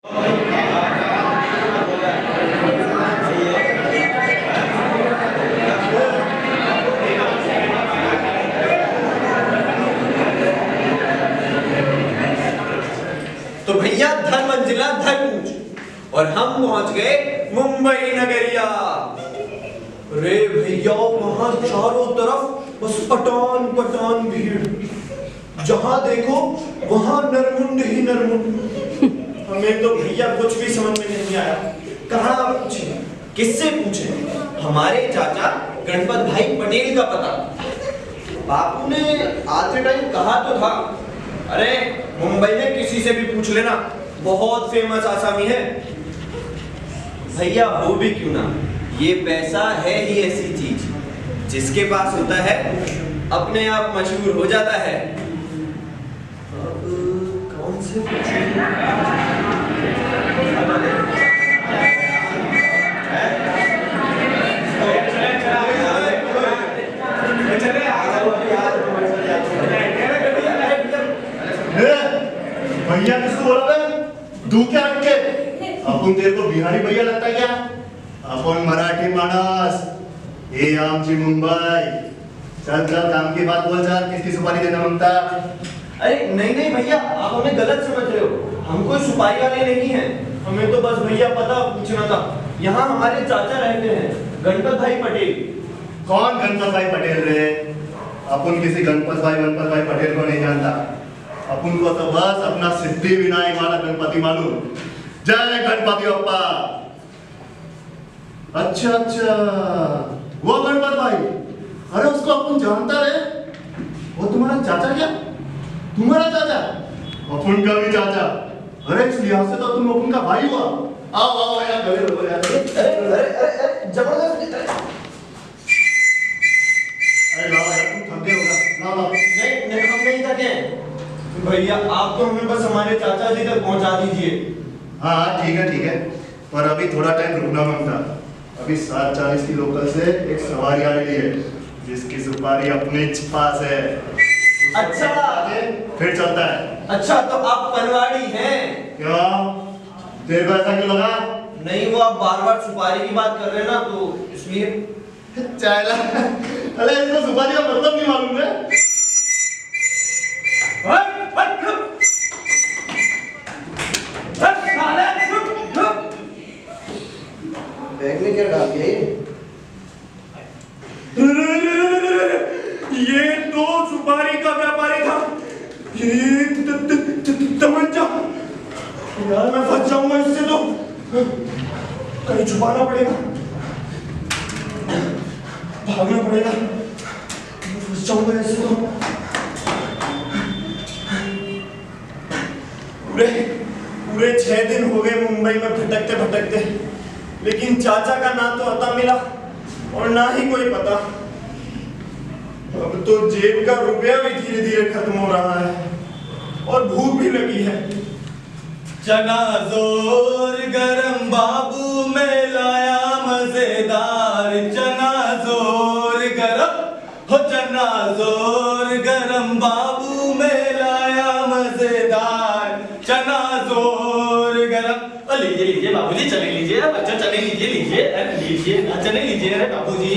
तो भैया धन मंजिला धन पूछ और हम पहुंच गए मुंबई नगरिया। रे भैया वहां चारों तरफ बस पटान पटान भीड़, जहां देखो वहां नरमुंड ही नरमुंड। हमें तो भैया कुछ भी समझ में नहीं आया, कहाँ पूछे किससे पूछे। हमारे चाचा गणपत भाई पटेल का पता बापू ने आते टाइम कहा तो था, अरे मुंबई में किसी से भी पूछ लेना, बहुत फेमस आसामी है। भैया हो भी क्यों ना, ये पैसा है ही ऐसी चीज जिसके पास होता है अपने आप मशहूर हो जाता है। अब कौन से भैया किसको बोला था? तू क्या रखे? अपन तेरे को बिहारी भैया लगता है क्या? अपन मराठी मानस, ये आमची मुंबई। चल चल काम की बात बोल, चल किसकी सुपारी देना मांगता? अरे नहीं नहीं भैया, आप हमें गलत समझ रहे हो, हम कोई सुपारी वाले नहीं हैं। हमें तो बस भैया पता पूछना था। यहाँ हमारे चाचा रहते हैं गणपत भाई पटेल। कौन गणपत भाई पटेल रे? अपन किसी गणपत भाई पटेल को नहीं जानता। अपन को तो बस अपना सिद्धि विनायक वाला गणपति मालूम। जय गणपति बप्पा। अच्छा अच्छा, वो गणपत भाई, अरे उसको अपन जानता रे। वो तुम्हारा चाचा क्या? तुम्हारा चाचा? अपन का भी चाचा। अरे इस लिहाज से तो तुम अपन का भाई हुआ। आओ आओ यार, गले लगो यार। अरे अरे अरे जबरदस्त। अरे लाओ यार, तुम थके होगा, लाओ लाओ। नहीं नहीं हम नहीं थके भैया, आप तो हमें बस हमारे चाचा जी तक पहुंचा दीजिए। हाँ ठीक है, पर अभी थोड़ा टाइम रुकना मांगता। अभी 7:40 की लोकल से एक सवारी आ रही है जिसकी सुपारी अपने पास है। अच्छा फिर चलता है। अच्छा, तो आप पनवाड़ी हैं? क्यों, तेरे को ऐसा क्यों लगा? नहीं, वो आप बार बार सुपारी की बात कर रहे हैं ना, तो इसलिए। चाला, अरे इसको सुपारी का मतलब नहीं मालूम है। बैग में क्या डाल दिया ये तो सुपारी का व्यापारी था। ये तमंचा, यार मैं फंस जाऊंगा इससे, तो कहीं छुपाना पड़ेगा, भागना पड़ेगा, फंस जाऊंगा ऐसे तो। पूरे 6 दिन हो गए मुंबई में भटकते भटकते, लेकिन चाचा का ना तो अता मिला और ना ही कोई पता। अब तो जेब का रुपया भी धीरे धीरे खत्म हो रहा है और भूख भी लगी है। चना जोर गरम बाबू में लाया मजेदार, चना जोर गरम हो, चना जोर गरम बाबू में लाया मजेदार, चना जोर गरम। लीजिए लीजिए बाबूजी, चने लीजिए, बच्चा चने लीजिए लीजिए, अरे लीजिए चने लीजिए, अरे बाबूजी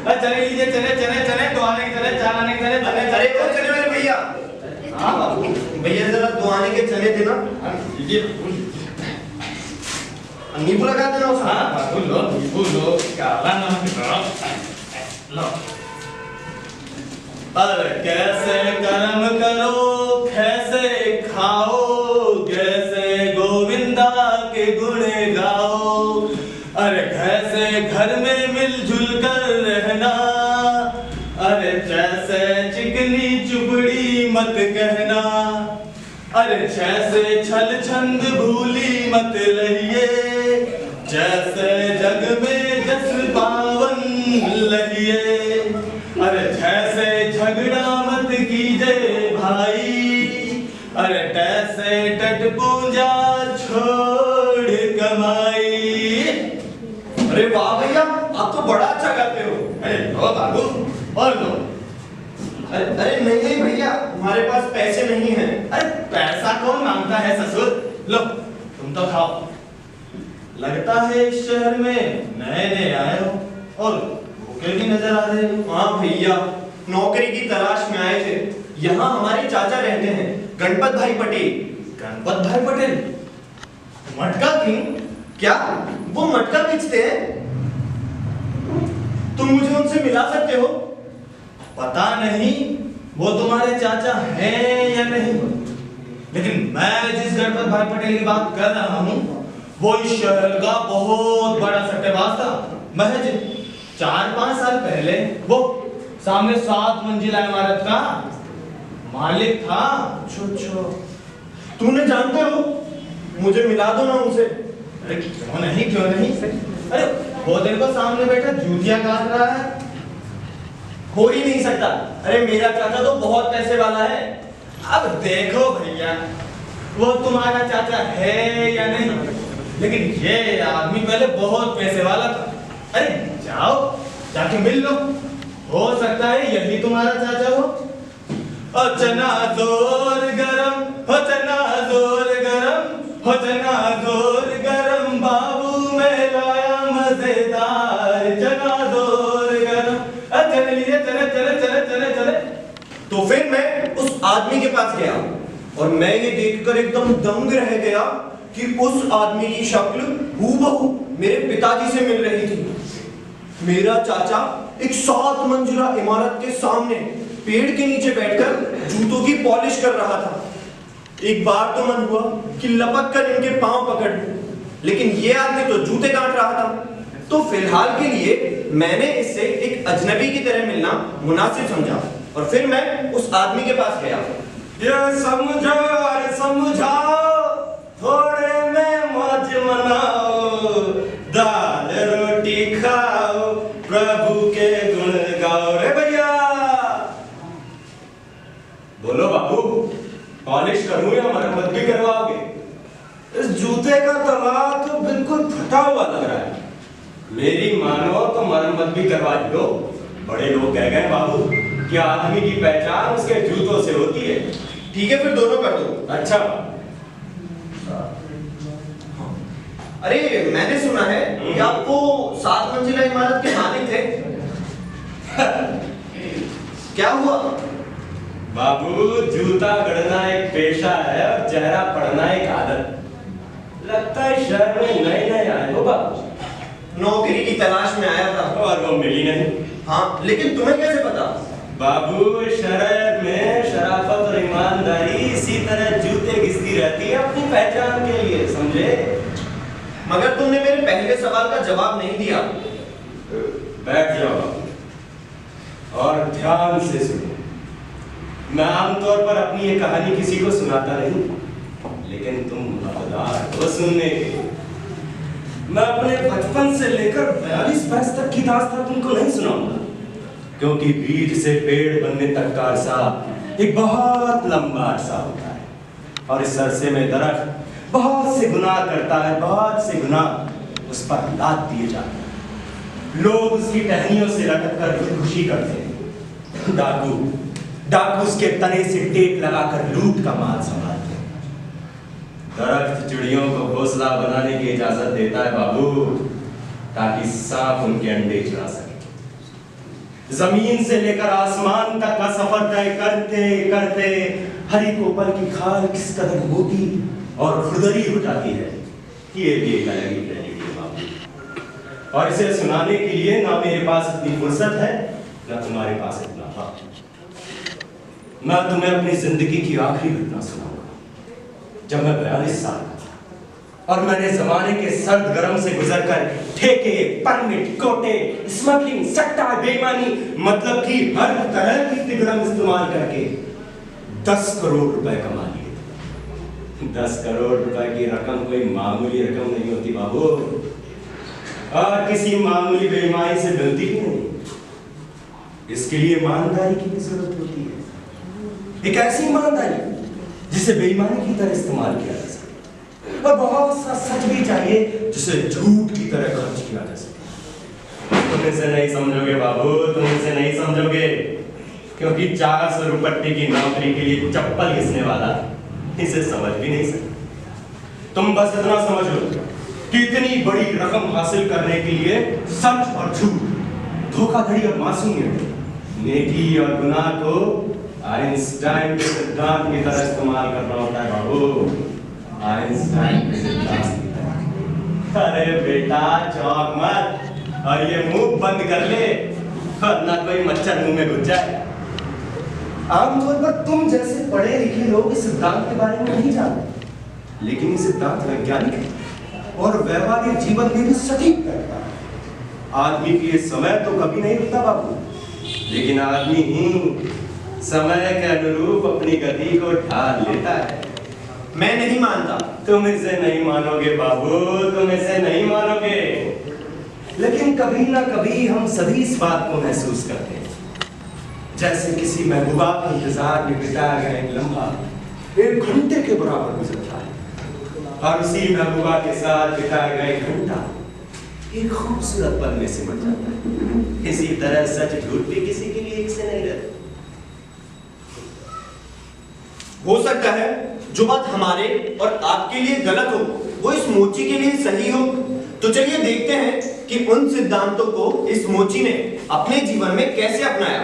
चने लीजिए, चने चने चने, दुआने के चने, चालाने के चने, चने अरे कौन चने मेरे भैया? हाँ बाबू, भैया जरा दुआने के चने देना। लीजिए नींबू लगा देना उसमें। हाँ बाबू लो, नींबू लो, काला नमक लो। अरे कैसे कर्म करो, कैसे खाओ, कैसे गोविंदा के गुण गाओ। अरे कैसे घर में मिलजुल कर रहना, अरे जैसे चिकनी चुपड़ी मत कहना, अरे जैसे छल छंद भूली मत रहिए, जैसे जग में जस पावन लहिए। अरे जैसे झगड़ा मत कीजिए भाई, अरे तैसे टट पूजा छोड़ कमाई। अरे वाह भैया, आप तो बड़ा अच्छा गाते हो। अरे लो बाबू और लो। अरे नहीं नहीं भैया, हमारे पास पैसे नहीं हैं। अरे पैसा कौन मांगता है ससुर, लो तुम तो खाओ। लगता है इस शहर में नए नए आए हो और भूखे भी नजर आ रहे हो। हाँ भैया, नौकरी की तलाश में आए थे। यहाँ हमारे चाचा रहते हैं, गणपत भाई पटेल। गणपत भाई पटेल मटका किंग? क्या वो मटका बेचते हैं? तुम मुझे उनसे मिला सकते हो? पता नहीं वो तुम्हारे चाचा हैं या नहीं, लेकिन मैं जिस गणपत भाई पटेल की बात कर रहा हूँ वो इस शहर का बहुत बड़ा सट्टेबाज था। महज 4-5 साल पहले वो सामने 7 मंजिला इमारत का मालिक था। अच्छा, तूने जानते हो? मुझे मिला दो ना उनसे। अरे क्यों नहीं, क्यों नहीं। अरे वो तेरे को सामने बैठा जूतियां काट रहा है। हो ही नहीं सकता। अरे मेरा चाचा तो बहुत पैसे वाला है। अब देखो भैया, वो तुम्हारा चाचा है या नहीं, लेकिन ये आदमी पहले बहुत पैसे वाला था। अरे जाओ जाके मिल लो, हो सकता है यही तुम्हारा चाचा हो। और चना जोर गरम, हो चना जोर गरम, हो चना जोर गरम, बाबू मैं लाया मजेदार चना जोर गरम। चले लीजिए, चले चले चले चले चले। तो फिर मैं उस आदमी के पास गया और मैं ये देखकर एकदम दंग रह गया कि उस आदमी की शक्ल हूबहू मेरे पिताजी से मिल रही थी। मेरा चाचा एक 7 मंजिला इमारत के सामने पेड़ के नीचे बैठकर जूतों की पॉलिश कर रहा था। एक बार तो मन हुआ कि लपक कर इनके पांव पकड़ लूं, लेकिन ये आदमी तो जूते काट रहा था। तो फिलहाल के लिए मैंने इससे एक अजनबी की तरह मिलना मुनासिब समझा और फिर मैं उस आदमी के पास गया। ये समझो, अरे समझाओ, थोड़े में मौज मनाओ, दाल रोटी खाओ, प्रभु के गुण गाओ। रे भैया बोलो बाबू, पॉलिश करूं या मरम्मत भी करवाओगे? इस जूते का तला तो बिल्कुल फटा हुआ लग रहा है। मेरी मानो तो मरम्मत भी करवा दो। बड़े लोग कह गए बाबू कि आदमी की पहचान उसके जूतों से होती है। ठीक है, फिर दोनों कर दो। अच्छा, अरे मैंने सुना है कि आप वो 7 मंजिला इमारत के मालिक थे। क्या हुआ? बाबू जूता गढ़ना एक पेशा है और चेहरा पढ़ना एक आदत। लगता है शहर में नए नए आए हो बाबू। नौकरी की तलाश में आया था और वो मिली नहीं। हाँ, लेकिन तुम्हें कैसे पता? बाबू शहर में शराफत और ईमानदारी इसी तरह जूते घिसती रहती है अपनी पहचान के लिए, समझे? मगर तुमने मेरे पहले सवाल का जवाब नहीं दिया। बैठ जाओ बाबू और ध्यान से सुनो। मैं आमतौर पर अपनी ये कहानी किसी को सुनाता नहीं, लेकिन तुम हकदार हो सुनने के। मैं अपने बचपन से लेकर 42 वर्ष तक की दास्तान तुमको नहीं सुनाऊंगा, क्योंकि बीज से पेड़ बनने तक का अरसा एक बहुत लंबा अरसा होता है और इस अरसे में दरख्त बहुत से गुनाह करता है, बहुत से गुनाह उस पर लाद दिए जाते हैं। लोग उसकी टहनियों से लटक कर खुदकुशी करते हैं। डाकू उसके तने से टेप लगाकर लूट का माल संभालते हैं। दरख्त चिड़ियों को घोंसला बनाने की इजाजत देता है बाबू, ताकि सांप उनके अंडे चुरा सके। जमीन से लेकर आसमान तक का सफर तय करते करते हरी कोपल की खाल किस कदर मोटी और खुरदरी हो जाती है, ये भी एक अलग ही ट्रेजेडी है बाबू। और इसे सुनाने के लिए ना मेरे पास इतनी फुर्सत है, ना तुम्हारे पास इतना वक्त। मैं तुम्हें अपनी जिंदगी की आखिरी घटना सुनाऊंगा। जब मैं 42 साल का था और मैंने जमाने के सर्द गर्म से गुजरकर ठेके, परमिट, कोटे, स्मगलिंग, सट्टा, बेईमानी, मतलब कि हर तरह की तिगड़म इस्तेमाल करके 10 करोड़ रुपए कमा लिए। 10 करोड़ रुपए की रकम कोई मामूली रकम नहीं होती बाबू, और किसी मामूली बेईमानी से मिलती भी नहीं। इसके लिए ईमानदारी की भी जरूरत होती है, एक ऐसी ईमानदारी जिसे बेईमानी की तरह इस्तेमाल किया जा सके, और बहुत सा सच भी चाहिए जिसे झूठ की तरह खर्च किया जा सके। तुम इसे नहीं समझोगे बाबू, तुम इसे नहीं समझोगे, क्योंकि 400 रुपये की नौकरी के लिए चप्पल घिसने वाला इसे समझ भी नहीं सकता। तुम बस इतना समझ लो कि इतनी बड़ी रकम हासिल करने के लिए सच और झूठ, धोखाधड़ी और मासूमियत, नेकी और गुनाह को आइंस्टाइन के सिद्धांत की तरह इस्तेमाल करना होता है बाबू। आइंस्टाइन के सिद्धांत की तरह। अरे बेटा चौंक मत और ये मुंह बंद कर ले वरना कोई मच्छर मुंह में घुस जाए। आमतौर पर तुम जैसे पढ़े लिखे लोग इस सिद्धांत के बारे में नहीं जानते, लेकिन ये सिद्धांत वैज्ञानिक है और व्यवहारिक जीवन में भी सटीक करता है। आदमी के लिए समय तो कभी नहीं रुकता बाबू, लेकिन आदमी ही समय के अनुरूप अपनी गति को ढाल लेता है। मैं नहीं मानता। तुम इसे नहीं मानोगे बाबू, तुम इसे नहीं मानोगे, लेकिन कभी ना कभी हम सभी इस बात को महसूस करते हैं। जैसे किसी महबूबा के इंतजार में बिताया गया एक लम्हा 1 घंटे के बराबर गुजरता है और उसी महबूबा के साथ बिताया गया 1 घंटा एक खूबसूरत पल में सिमट जाता है। इसी तरह सच झूठ भी किसी के लिए एक से नहीं रहते। हो सकता है जो बात हमारे और आपके लिए गलत हो वो इस मोची के लिए सही हो। तो चलिए देखते हैं कि उन सिद्धांतों को इस मोची ने अपने जीवन में कैसे अपनाया।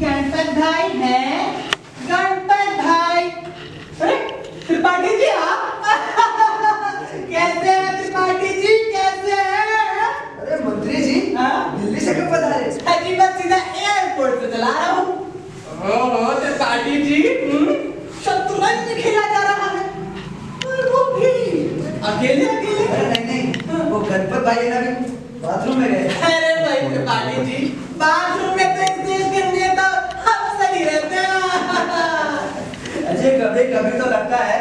गणपत भाई है, गणपत भाई। अरे त्रिपाठी जी आप कैसे हैं त्रिपाठी जी, कैसे हैं? अरे मंत्री जी दिल्ली से कब पधारे? अजी बस सीधा एयरपोर्ट से चला रहा हूँ। ओहो त्रिपाठी जी, शतरंज खेला जा रहा है और वो भी अकेले अकेले। अरे नहीं, वो गणपत भाई है ना बाथरूम में गए। अरे भाई त्रिपाठी जी, बाथरूम में तो इस देश के नेता हम सही रहते हैं। अजय कभी कभी तो लगता है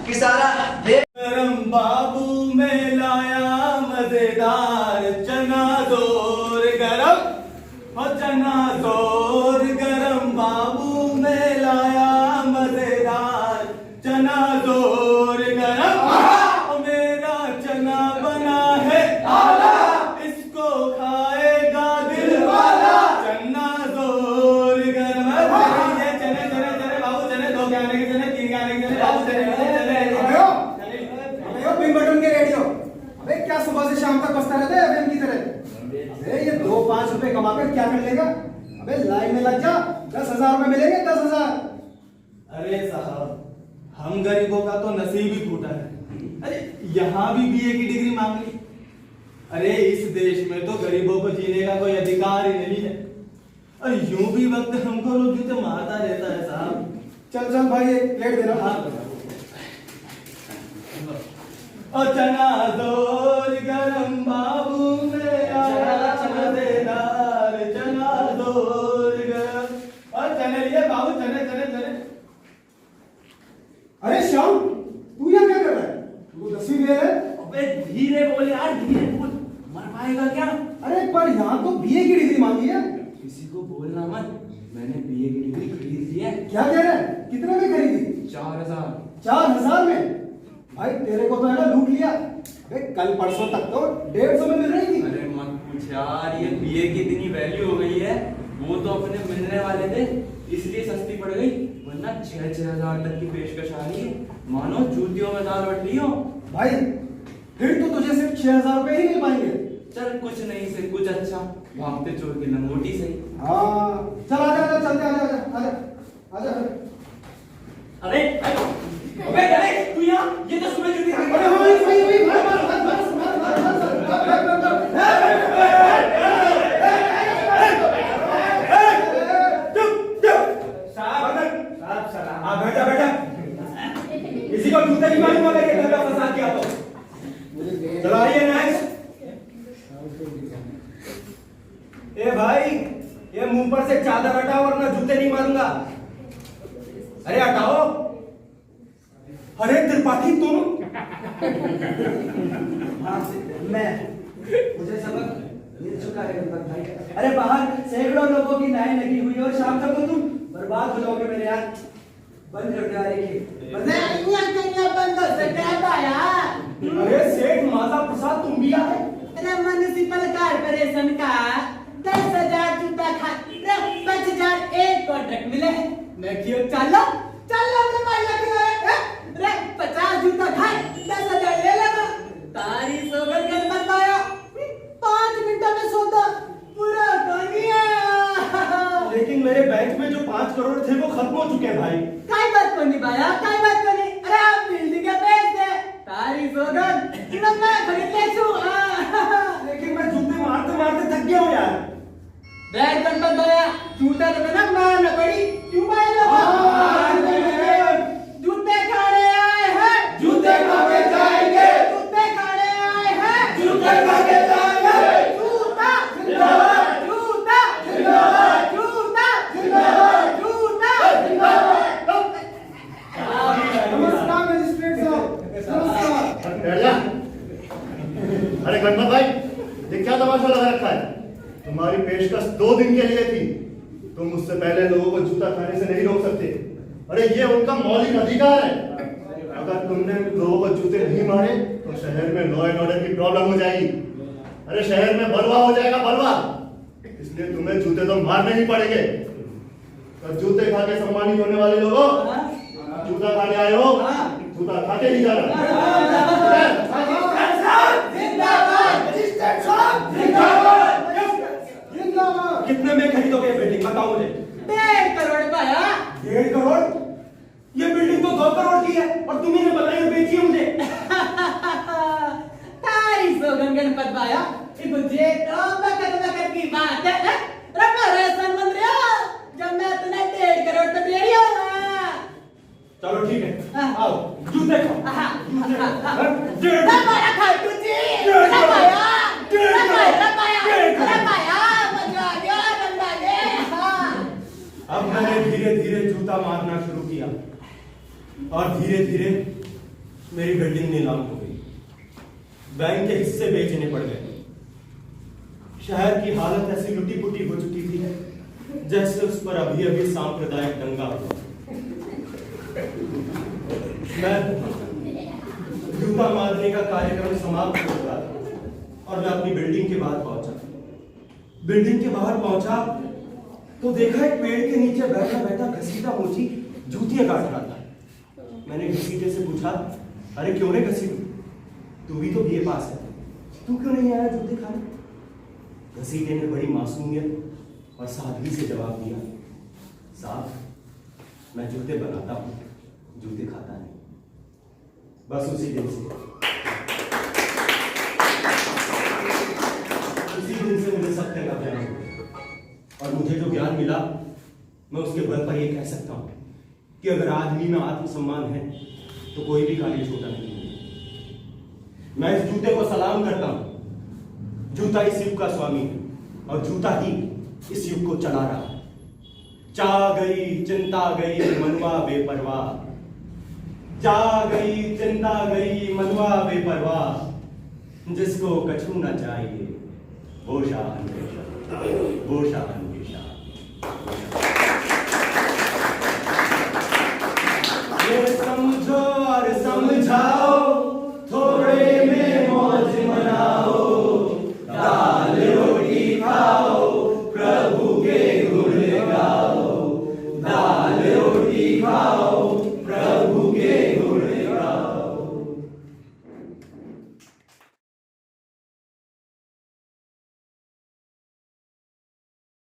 कि सारा देश गरम बाबू में लाया मजेदार चना जोर गरम, और चना जोर गरम बाबू में लाया मजेदार चना जोर गरम। और मेरा चना बना है आला, इसको खाएगा दिल वाला। चना जोर गरम, चने चने चने बाबू चने, 2 गाने के चने, 3 गाने के चने बाबू चने चने। पिंक बटन के रेडियो, अबे क्या सुबह से शाम तक बजता रहता है एफएम की तरह? अबे ये 2-5 रुपए कमा कर क्या कर लेगा? अबे लाइन में लग जा, 10,000 रुपए मिलेंगे, 10,000। अरे साहब, हम गरीबों का तो नसीब ही फूटा है। अरे यहाँ भी बीए की डिग्री मांग ली। अरे इस देश में तो गरीबों को जीने का कोई अधिकार ही नहीं है और यूं भी वक्त हमको रोज जूते मारता रहता है साहब। चल चल भाई एक प्लेट दे रहा हूँ। और चना जोर गरम बाबू में आया मजेदार चना जोर गरम। और चने लिए बाबू, चने चने चने। अरे श्याम, तू यहाँ क्या कर रहा है? तू 10वीं में है? अबे धीरे बोल यार, धीरे बोल, मर पाएगा क्या? अरे पर यहाँ तो बीए की डिग्री मांगी है। किसी को बोलना मत, मैंने बीए की डिग्री खरीद ली है। क्या कह रहा है? कितने में खरीदी? 4,000। 4,000 में? भाई तेरे को तो है ना लूट लिया। अबे कल परसों तक तो 150 में मिल रही थी। अरे मत पूछ यार, ये बीए की इतनी वैल्यू हो गई है, वो तो अपने मिलने वाले थे इसलिए सस्ती पड़ गई, वरना 6-6 हजार तक की पेशकश आ रही है, मानो जूतियों में दाल बट रही हो। भाई फिर तो तुझे सिर्फ 6,000 रुपए ही मिल पाएंगे। चल कुछ नहीं से कुछ अच्छा, भागते चोर की लंगोटी सही। हाँ चल आजा, चलते आजा। अरे अबे गणेश, तू यहाँ, ये तो सुबह जूती अरे भाई किसी को जूते की मालूम अगर ये घर का फसाद किया तो चलो आइए नेक्स्ट। ए भाई, ये मुंह पर से चादर हटाओ वरना जूते नहीं मारूंगा। अरे हटाओ। अरे त्रिपाठी तुम? मैं मुझे सबक मिल चुका है गणपत भाई। अरे बाहर सैकड़ों लोगों की नाई लगी हुई है और शाम तक तो तुम बर्बाद हो जाओगे मेरे यार। बंद कर दो बंद हो सकता है यार। अरे सेठ माता प्रसाद तुम भी आए? अरे म्युनिसिपल कारपोरेशन का 10,000 जूता खा 5,000 एक और कॉन्ट्रैक्ट मिले हैं मैं क्यों चल लो अपने महिला के घरे रे 50 जूता खाए 10,000 ले लेना तारी सोगर के बनवाया 5 मिनटों में सौदा पूरा कर दिया। लेकिन मेरे बैंक में जो 5 करोड़ थे वो खत्म हो चुके हैं भाई। काय बात को नहीं भाया काय बात को नहीं अरे आप बिल्डिंग के बेच दे तारी सोगर इतना मैं खरीद ले छू लेकिन मैं जूते मारते मारते थक गया हूँ यार। बैठ गणपत भाया जूता तो ना मारना पड़ी क्यों भाई जूते खाने आए हैं जूते खा के जाएंगे, जूते खाने आए हैं जूते खा के जाएंगे। जूता जिंदाबाद, जूता जिंदाबाद, जूता जिंदाबाद, जूता नमस्कार मजिस्ट्रेट साहब नमस्कार। बैठ जा। अरे गणपत भाई, ये क्या तमाशा लगा रखा है? तुम्हारी पेशकश 2 दिन के लिए थी। तुम उससे पहले लोगों को जूता खाने से नहीं रोक सकते। अरे ये उनका मौलिक अधिकार है। अगर तुमने लोगों को जूते नहीं मारे तो शहर में लॉ एंड ऑर्डर की प्रॉब्लम हो जाएगी। अरे शहर में बलवा हो जाएगा, बलवा। इसलिए तुम्हें जूते तो मारने ही पड़ेंगे। और जूते खा के सम्मानित होने वाले लोगों, जूता खाने आए हो, जूता खा के ही जाना। कितने में खरीदोगे ये बिल्डिंग बताओ मुझे। 1.5 करोड़ पाया 1.5 करोड़? ये बिल्डिंग तो 2 करोड़ की है और तुम्ही ने बताई और बेची है मुझे। तारी सोगन गणपत भाया ये मुझे तो बकर की बात है रखा रे मंत्री जब मैं तुम्हें 1.5 करोड़ तो दे रही हूँ। चलो ठीक है, आओ जूते खाओ। रपाया खा तुझे रपाया मजा आ गया गंदा ये। अब मैंने धीरे धीरे जूता मारना शुरू किया और धीरे धीरे मेरी बिल्डिंग नीलाम हो गई। बैंक के हिस्से बेचने पड़ गए। शहर की हालत ऐसी लुटी पुटी हो चुकी थी जैसे उस पर अभी अभी सांप्रदायिक दंगा हुआ। मैं जूता मारने का कार्यक्रम समाप्त हो गया और मैं अपनी बिल्डिंग के बाहर पहुंचा। बिल्डिंग के बाहर पहुंचा तो देखा एक पेड़ के नीचे बैठा बैठा घसीटा मोची जूतियां काट रहा था। मैंने घसीटे से पूछा, अरे क्यों रे घसीटू, तू भी तो बीए पास है, तू क्यों नहीं आया जूते खाने? घसीटे ने बड़ी मासूमियत और सादगी से जवाब दिया, साहब मैं जूते बनाता हूँ, जूते खाता नहीं। बस उसी दिन से मुझे सत्य का ज्ञान हुआ और मुझे जो ज्ञान मिला मैं उसके बल पर यह कह सकता हूं कि अगर आदमी में आत्मसम्मान है तो कोई भी कार्य छोटा नहीं है। मैं इस जूते को सलाम करता हूं। जूता इस युग का स्वामी है और जूता ही इस युग को चला रहा है। चा गई चिंता गई मनवा बेपरवाह, चा गई चिंता गई मनवा बेपरवाह, जिसको कछु न चाहिए वो शाह, वो शाह।